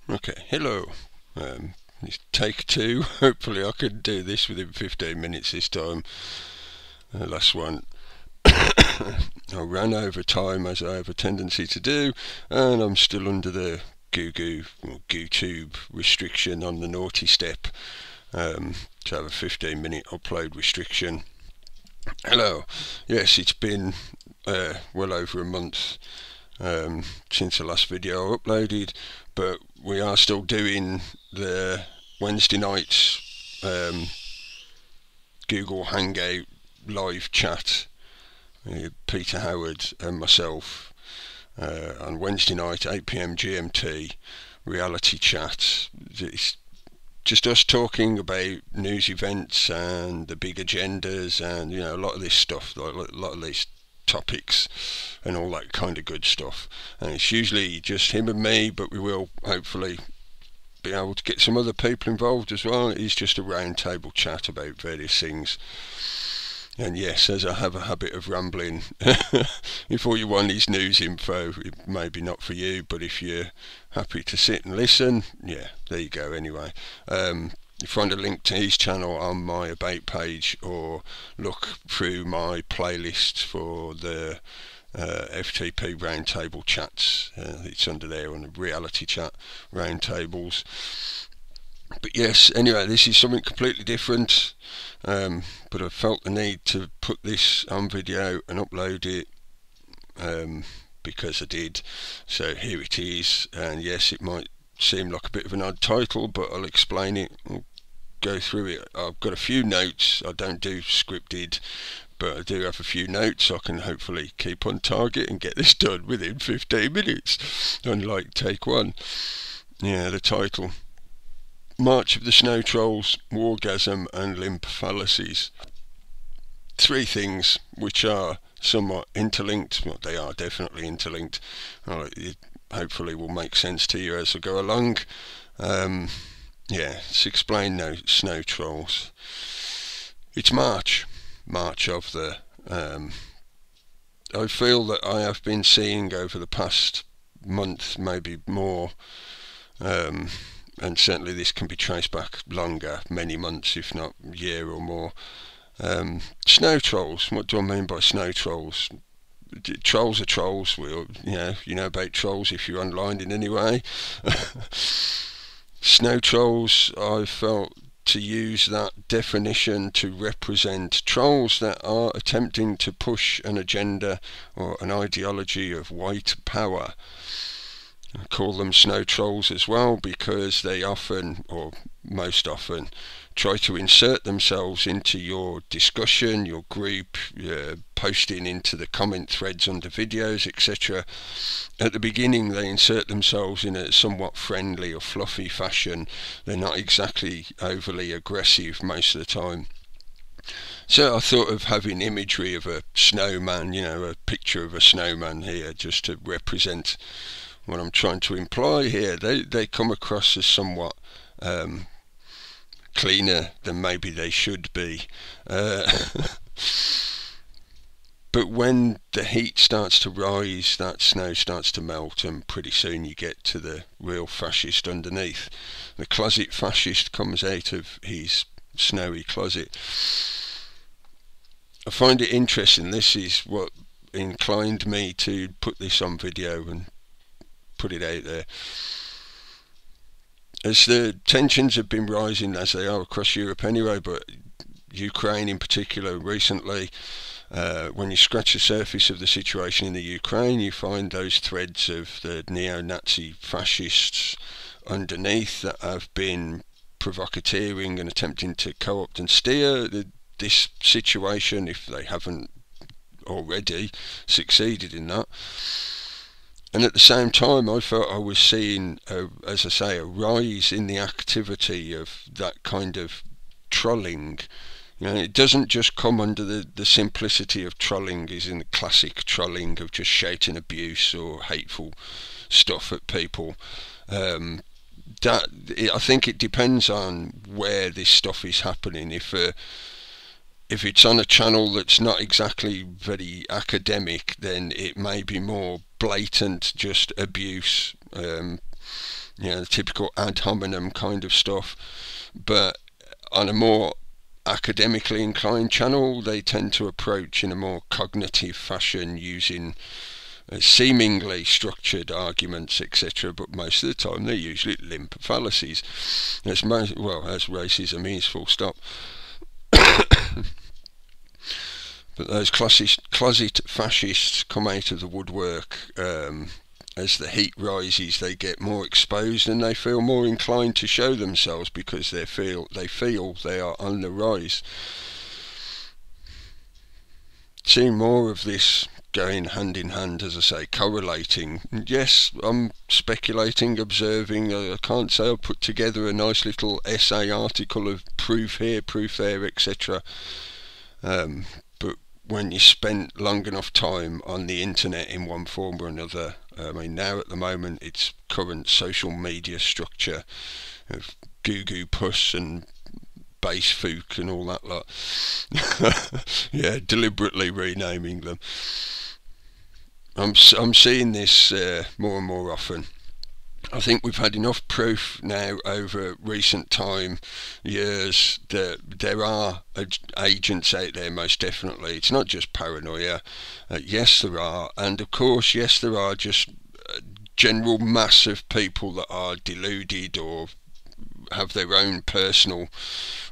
Okay, hello. It's take two. Hopefully I can do this within 15 minutes this time. Last one, I ran over time as I have a tendency to do, and I'm still under the GooTube restriction on the naughty step to have a 15-minute upload restriction. Hello. Yes, it's been well over a month since the last video I uploaded, but we are still doing the Wednesday nights Google Hangout live chat. Peter Howard and myself on Wednesday night 8 p.m. GMT reality chat. It's just us talking about news events and the big agendas, and a lot of this stuff, a lot of these topics and all that kind of good stuff. And it's usually just him and me, but we will hopefully be able to get some other people involved as well. It's just a round table chat about various things. And yes, as I have a habit of rambling, if all you want is news info, it may be not for you, but if you're happy to sit and listen, yeah, there you go anyway. You find a link to his channel on my About page, or look through my playlist for the FTP roundtable chats. It's under there on the reality chat roundtables. But yes, anyway, this is something completely different, but I felt the need to put this on video and upload it because I did. So here it is, and yes, it might seem like a bit of an odd title, but I'll explain it. I'll go through it. I've got a few notes. I don't do scripted, but I do have a few notes. I can hopefully keep on target and get this done within 15 minutes, unlike take one. Yeah, the title: March of the Snowtrolls, Wargasm and Limp Fallacies. Three things which are somewhat interlinked. Well, they are definitely interlinked. It hopefully will make sense to you as I go along. Yeah, let's explain now. Snowtrolls. It's March of the... I feel that I have been seeing over the past month, maybe more, and certainly this can be traced back longer, many months, if not a year or more. Snow trolls. What do I mean by snow trolls? Trolls are trolls. You know about trolls if you're online in any way. Snow trolls, I felt to use that definition to represent trolls that are attempting to push an agenda or an ideology of white power. I call them snow trolls as well because they often, or most often, try to insert themselves into your discussion, your group, posting into the comment threads under videos, etc. At the beginning they insert themselves in a somewhat friendly or fluffy fashion. They're not exactly overly aggressive most of the time. So I thought of having imagery of a snowman, a picture of a snowman here, just to represent what I'm trying to imply here. They come across as somewhat cleaner than maybe they should be. But when the heat starts to rise, that snow starts to melt, and pretty soon you get to the real fascist underneath. The closet fascist comes out of his snowy closet. I find it interesting. This is what inclined me to put this on video and put it out there. As the tensions have been rising, as they are across Europe anyway, but Ukraine in particular recently, when you scratch the surface of the situation in the Ukraine, you find those threads of the neo-Nazi fascists underneath that have been provocateering and attempting to co-opt and steer this situation, if they haven't already succeeded in that. And at the same time, I felt I was seeing, as I say, a rise in the activity of that kind of trolling. It doesn't just come under the simplicity of trolling, is in the classic trolling of just shouting abuse or hateful stuff at people. I think it depends on where this stuff is happening. If it's on a channel that's not exactly very academic, then it may be more blatant, just abuse, the typical ad hominem kind of stuff. But on a more academically inclined channel, they tend to approach in a more cognitive fashion, using seemingly structured arguments, etc. But most of the time, they're usually limp fallacies. As racism is, full stop. But those closet fascists come out of the woodwork. As the heat rises, they get more exposed, and they feel more inclined to show themselves because they feel they are on the rise. Seeing more of this going hand in hand, as I say, correlating. Yes, I'm speculating, observing. I can't say I've put together a nice little essay article of proof here, proof there, etc. But when you spend long enough time on the internet in one form or another, I mean, now at the moment it's current social media structure of Goo Goo Puss and Base Fook and all that lot. Yeah, deliberately renaming them. I'm seeing this more and more often. I think we've had enough proof now over recent years, that there are agents out there, most definitely. It's not just paranoia. Yes, there are. And of course, yes, there are just general mass of people that are deluded or have their own personal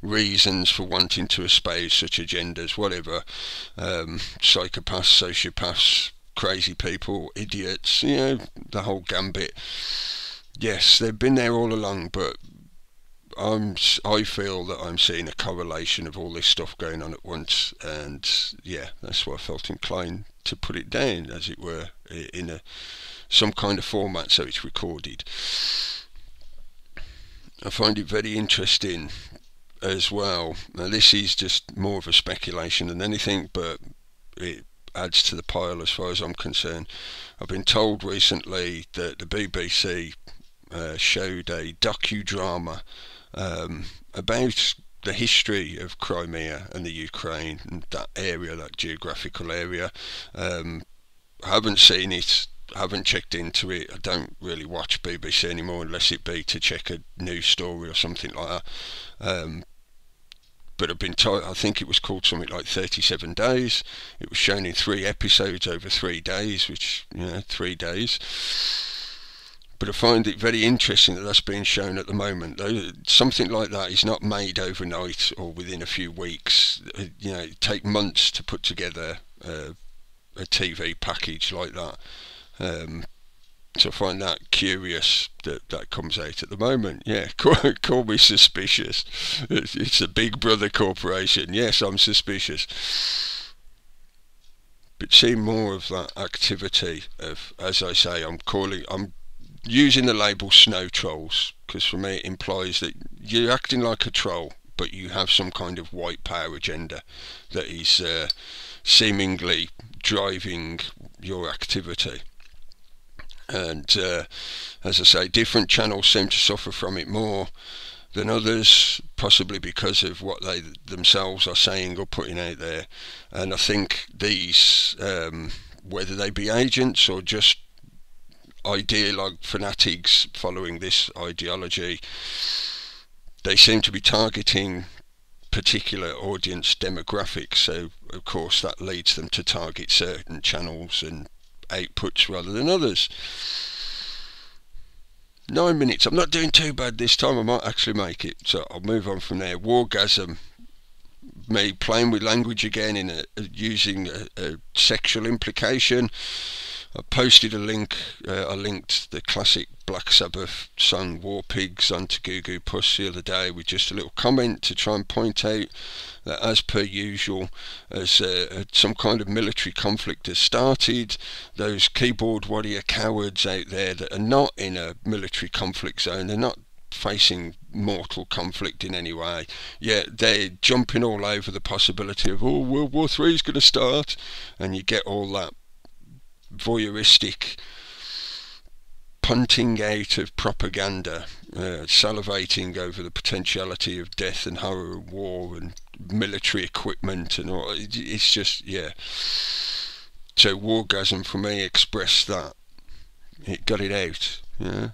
reasons for wanting to espouse such agendas, whatever. Psychopaths, sociopaths, crazy people, idiots, the whole gambit. Yes, they've been there all along, but I feel that I'm seeing a correlation of all this stuff going on at once, and yeah, that's why I felt inclined to put it down, as it were, in some kind of format so it's recorded. I find it very interesting as well. Now, this is just more of a speculation than anything, but it adds to the pile as far as I'm concerned. I've been told recently that the BBC showed a docudrama about the history of Crimea and the Ukraine and that area, that geographical area. I haven't seen it, haven't checked into it. I don't really watch BBC anymore unless it be to check a news story or something like that. But I've been told, I think it was called something like 37 Days. It was shown in 3 episodes over 3 days, which, 3 days. But I find it very interesting that that's being shown at the moment. Something like that is not made overnight or within a few weeks. It takes months to put together a TV package like that. So I find that curious that comes out at the moment. Yeah, call me suspicious. It's a Big Brother corporation. Yes, I'm suspicious. But seeing more of that activity of, as I say, I'm using the label Snowtrolls, because for me it implies that you're acting like a troll, but you have some kind of white power agenda that is seemingly driving your activity. And as I say, different channels seem to suffer from it more than others, possibly because of what they themselves are saying or putting out there. And I think these, whether they be agents or just fanatics following this ideology, they seem to be targeting particular audience demographics. So of course that leads them to target certain channels and outputs rather than others. 9 minutes. I'm not doing too bad this time. I might actually make it, so I'll move on from there. Wargasm, me playing with language again in using a sexual implication. I posted a link. I linked the classic Black Sabbath song War Pigs onto Goo Goo Puss the other day with just a little comment to try and point out that, as per usual, as some kind of military conflict has started, those keyboard warrior cowards out there that are not in a military conflict zone, they're not facing mortal conflict in any way, yet they're jumping all over the possibility of, World War III is going to start, and you get all that voyeuristic punting out of propaganda, salivating over the potentiality of death and horror and war and military equipment and all. It's just, yeah. So Wargasm for me expressed that. It got it out, yeah.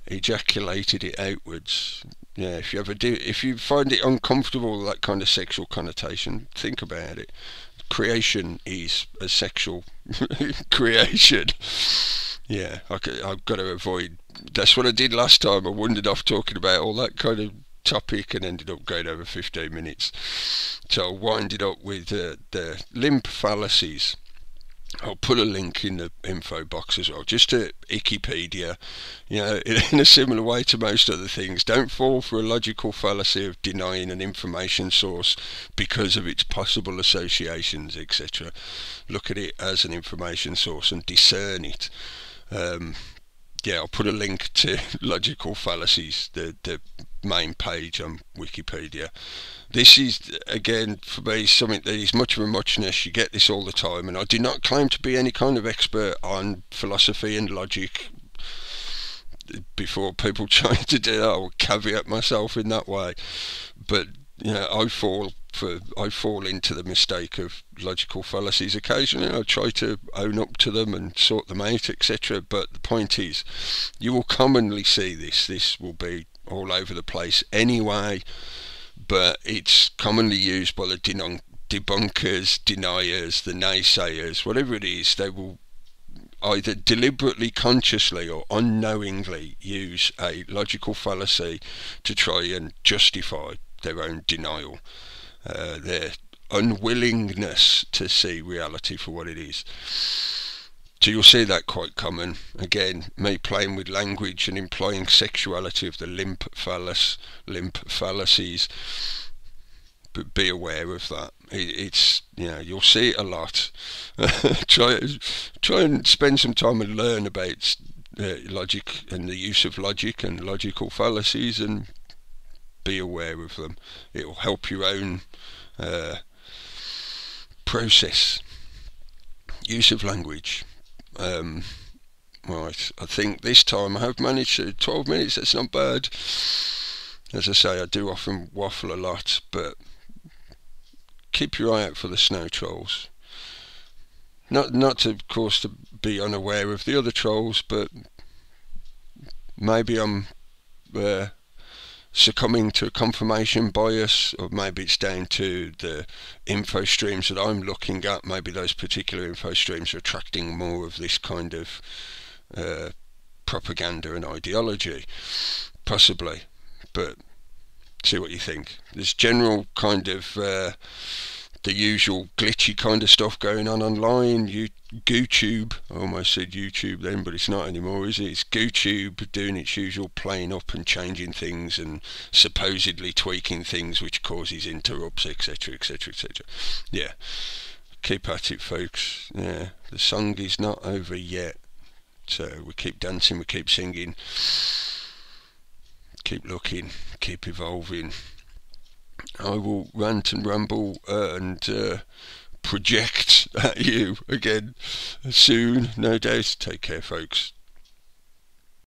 ejaculated it outwards. Yeah, if you find it uncomfortable, that kind of sexual connotation, think about it. Creation is a sexual creation. Yeah, I've got to avoid. That's what I did last time. I wandered off talking about all that kind of topic and ended up going over 15 minutes. So I'll wind it up with the limp fallacies. I'll put a link in the info box as well, just to Wikipedia. You know, in a similar way to most other things, don't fall for a logical fallacy of denying an information source because of its possible associations, etc. Look at it as an information source and discern it. Yeah, I'll put a link to logical fallacies, the main page on Wikipedia. This is, again, for me, something that is much of a muchness. You get this all the time, and I do not claim to be any kind of expert on philosophy and logic. Before people try to do that, I will caveat myself in that way. But you know, I fall into the mistake of logical fallacies occasionally. I try to own up to them and sort them out, etc. But the point is, you will commonly see this. This will be all over the place anyway, but it's commonly used by the debunkers, deniers, the naysayers, whatever it is. They will either deliberately, consciously or unknowingly use a logical fallacy to try and justify their own denial, their unwillingness to see reality for what it is. So you'll see that quite common. Again, me playing with language and implying sexuality of the limp fallacies. But be aware of that. It's, you know, you'll see it a lot. try and spend some time and learn about logic and the use of logic and logical fallacies, and be aware of them. It will help your own process. Use of language. Right, I think this time I have managed to 12 minutes. That's not bad. As I say, I do often waffle a lot, but keep your eye out for the Snowtrolls. Not to, of course, to be unaware of the other trolls, but maybe I'm succumbing to a confirmation bias, or maybe it's down to the info streams that I'm looking at. Maybe those particular info streams are attracting more of this kind of propaganda and ideology, possibly. But see what you think. There's general kind of the usual glitchy kind of stuff going on online. GooTube, I almost said YouTube then, but it's not anymore, is it? It's GooTube doing its usual playing up and changing things and supposedly tweaking things, which causes interrupts, etc, etc, etc. Yeah, keep at it, folks. Yeah, the song is not over yet, so we keep dancing, we keep singing, keep looking, keep evolving. I will rant and ramble and project at you again soon, no doubt. Take care, folks.